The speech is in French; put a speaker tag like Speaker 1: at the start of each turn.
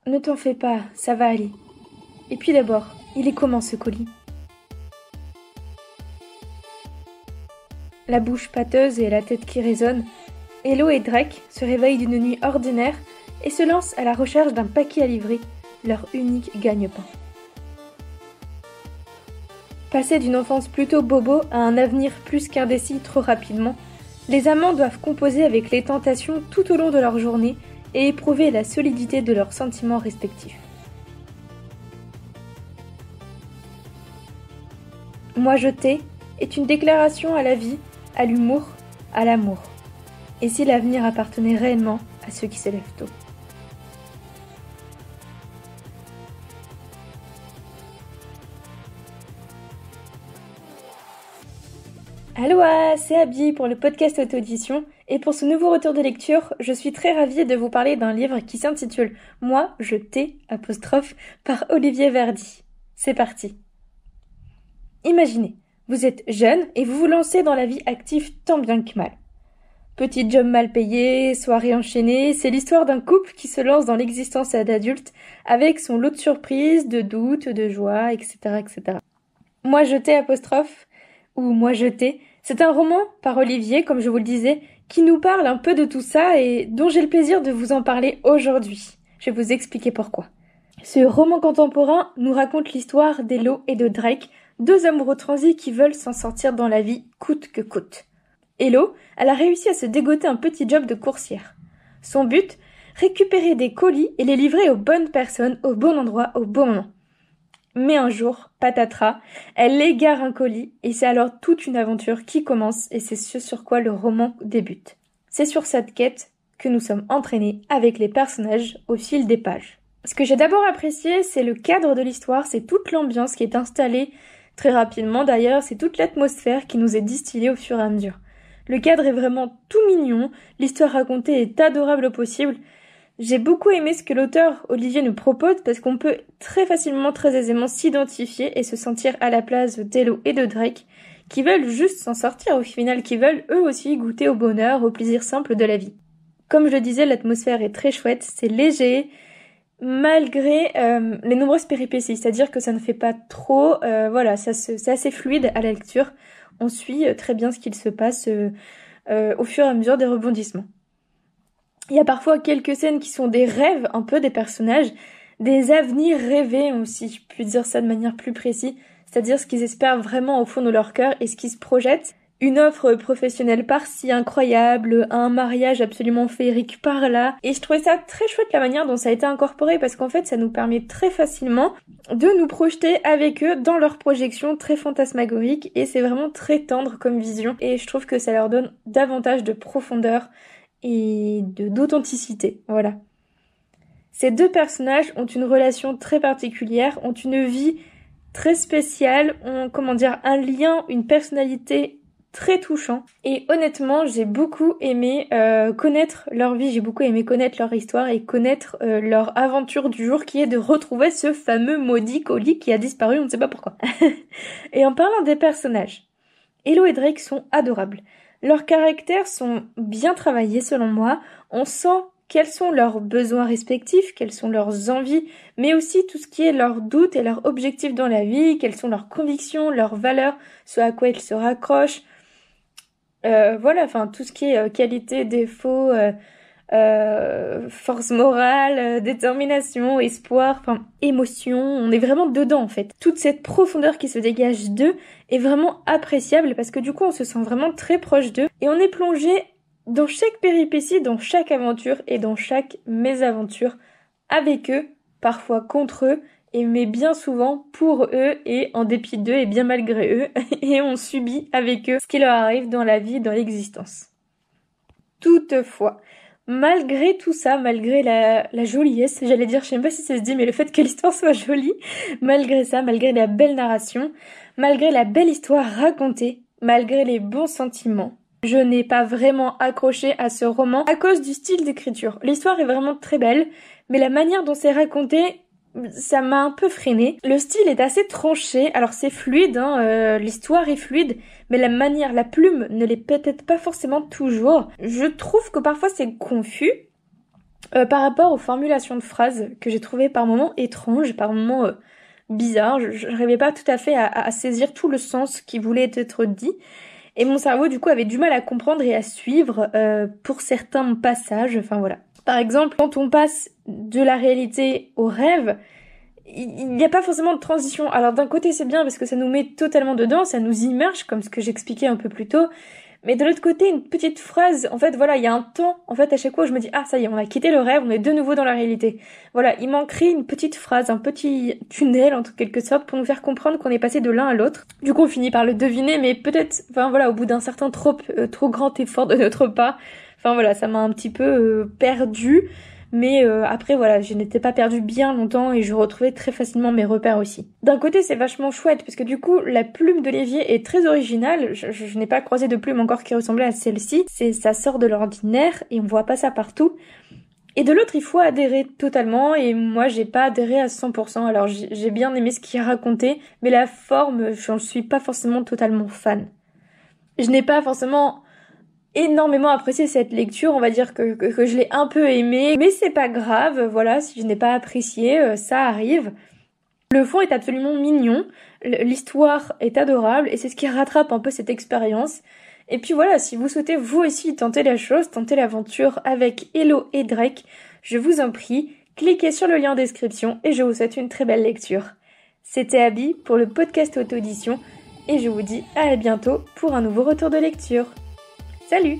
Speaker 1: Ne t'en fais pas, ça va aller. Et puis d'abord, il est comment ce colis ? La bouche pâteuse et la tête qui résonne, Hello et Drake se réveillent d'une nuit ordinaire et se lancent à la recherche d'un paquet à livrer, leur unique gagne-pain. Passés d'une enfance plutôt bobo à un avenir plus qu'indécis trop rapidement, les amants doivent composer avec les tentations tout au long de leur journée et éprouver la solidité de leurs sentiments respectifs. Moi je t'ai est une déclaration à la vie, à l'humour, à l'amour. Et si l'avenir appartenait réellement à ceux qui se lèvent tôt. Aloha, c'est Abby pour le podcast Auto-Audition et pour ce nouveau retour de lecture, je suis très ravie de vous parler d'un livre qui s'intitule « Moi, je t'ai » par Olivier Verdy. C'est parti. Imaginez, vous êtes jeune et vous vous lancez dans la vie active tant bien que mal. Petit job mal payé, soirée enchaînée, c'est l'histoire d'un couple qui se lance dans l'existence d'adulte avec son lot de surprises, de doutes, de joie, etc., etc. Moi je t'ai ou Moi je t'ai, c'est un roman par Olivier, comme je vous le disais, qui nous parle un peu de tout ça et dont j'ai le plaisir de vous en parler aujourd'hui. Je vais vous expliquer pourquoi. Ce roman contemporain nous raconte l'histoire d'Hello et de Drake, deux amoureux transis qui veulent s'en sortir dans la vie coûte que coûte. Hello, elle a réussi à se dégoter un petit job de coursière. Son but, récupérer des colis et les livrer aux bonnes personnes, au bon endroit, au bon moment. Mais un jour, patatras, elle égare un colis et c'est alors toute une aventure qui commence et c'est ce sur quoi le roman débute. C'est sur cette quête que nous sommes entraînés avec les personnages au fil des pages. Ce que j'ai d'abord apprécié, c'est le cadre de l'histoire, c'est toute l'ambiance qui est installée très rapidement d'ailleurs, c'est toute l'atmosphère qui nous est distillée au fur et à mesure. Le cadre est vraiment tout mignon, l'histoire racontée est adorable au possible. J'ai beaucoup aimé ce que l'auteur Olivier nous propose parce qu'on peut très facilement, très aisément s'identifier et se sentir à la place d'Hello et de Drake qui veulent juste s'en sortir au final, qui veulent eux aussi goûter au bonheur, au plaisir simple de la vie. Comme je le disais, l'atmosphère est très chouette, c'est léger, malgré les nombreuses péripéties, c'est-à-dire que ça ne fait pas trop, c'est assez fluide à la lecture, on suit très bien ce qu'il se passe au fur et à mesure des rebondissements. Il y a parfois quelques scènes qui sont des rêves un peu des personnages, des avenirs rêvés aussi, je puis dire ça de manière plus précise, c'est-à-dire ce qu'ils espèrent vraiment au fond de leur cœur et ce qu'ils se projettent. Une offre professionnelle par-ci incroyable, un mariage absolument féerique par-là. Et je trouvais ça très chouette la manière dont ça a été incorporé parce qu'en fait ça nous permet très facilement de nous projeter avec eux dans leurs projections très fantasmagoriques et c'est vraiment très tendre comme vision et je trouve que ça leur donne davantage de profondeur et d'authenticité. Voilà. Ces deux personnages ont une relation très particulière, ont une vie très spéciale, ont un lien, une personnalité très touchant et honnêtement j'ai beaucoup aimé connaître leur vie, j'ai beaucoup aimé connaître leur histoire et connaître leur aventure du jour qui est de retrouver ce fameux maudit colis qui a disparu, on ne sait pas pourquoi. Et en parlant des personnages, Hello et Drake sont adorables. Leurs caractères sont bien travaillés selon moi, on sent quels sont leurs besoins respectifs, quelles sont leurs envies, mais aussi tout ce qui est leurs doutes et leurs objectifs dans la vie, quelles sont leurs convictions, leurs valeurs, ce à quoi ils se raccrochent. Tout ce qui est qualité, défaut, force morale, détermination, espoir, émotion, on est vraiment dedans en fait. Toute cette profondeur qui se dégage d'eux est vraiment appréciable parce que du coup on se sent vraiment très proche d'eux et on est plongé dans chaque péripétie, dans chaque aventure et dans chaque mésaventure avec eux, parfois contre eux, mais bien souvent pour eux et en dépit d'eux et bien malgré eux, et on subit avec eux ce qui leur arrive dans la vie, dans l'existence. Toutefois, malgré tout ça, malgré la joliesse, j'allais dire, je sais même pas si ça se dit, mais le fait que l'histoire soit jolie, malgré ça, malgré la belle narration, malgré la belle histoire racontée, malgré les bons sentiments, je n'ai pas vraiment accroché à ce roman à cause du style d'écriture. L'histoire est vraiment très belle, mais la manière dont c'est raconté, ça m'a un peu freiné. Le style est assez tranché, alors c'est fluide, l'histoire est fluide, mais la manière, la plume ne l'est peut-être pas forcément toujours. Je trouve que parfois c'est confus, Par rapport aux formulations de phrases que j'ai trouvées par moments étranges, par moments bizarres, je n'arrivais pas tout à fait à saisir tout le sens qui voulait être dit. Et mon cerveau, du coup, avait du mal à comprendre et à suivre pour certains passages. Enfin voilà. Par exemple, quand on passe de la réalité au rêve, il n'y a pas forcément de transition. Alors d'un côté, c'est bien parce que ça nous met totalement dedans, ça nous immerge, comme ce que j'expliquais un peu plus tôt. Mais de l'autre côté, une petite phrase, en fait, voilà, il y a un temps, en fait, à chaque fois où je me dis, ah, ça y est, on a quitté le rêve, on est de nouveau dans la réalité. Voilà, il manquerait une petite phrase, un petit tunnel, en quelque sorte, pour nous faire comprendre qu'on est passé de l'un à l'autre. Du coup, on finit par le deviner, mais peut-être, enfin voilà, au bout d'un certain trop grand effort de notre part, enfin voilà, ça m'a un petit peu perdue. Mais après voilà, je n'étais pas perdue bien longtemps et je retrouvais très facilement mes repères aussi. D'un côté c'est vachement chouette parce que du coup la plume d'Olivier est très originale, je n'ai pas croisé de plume encore qui ressemblait à celle-ci, ça sort de l'ordinaire et on voit pas ça partout. Et de l'autre il faut adhérer totalement et moi j'ai pas adhéré à 100%, alors j'ai bien aimé ce qu'il a raconté, mais la forme j'en suis pas forcément totalement fan. Je n'ai pas forcément énormément apprécié cette lecture, on va dire que je l'ai un peu aimée, mais c'est pas grave, voilà, si je n'ai pas apprécié, ça arrive. Le fond est absolument mignon, l'histoire est adorable, et c'est ce qui rattrape un peu cette expérience. Et puis voilà, si vous souhaitez vous aussi tenter la chose, tenter l'aventure avec Hello et Drake, je vous en prie, cliquez sur le lien en description et je vous souhaite une très belle lecture. C'était Abby pour le podcast auto-édition, et je vous dis à bientôt pour un nouveau retour de lecture. Salut!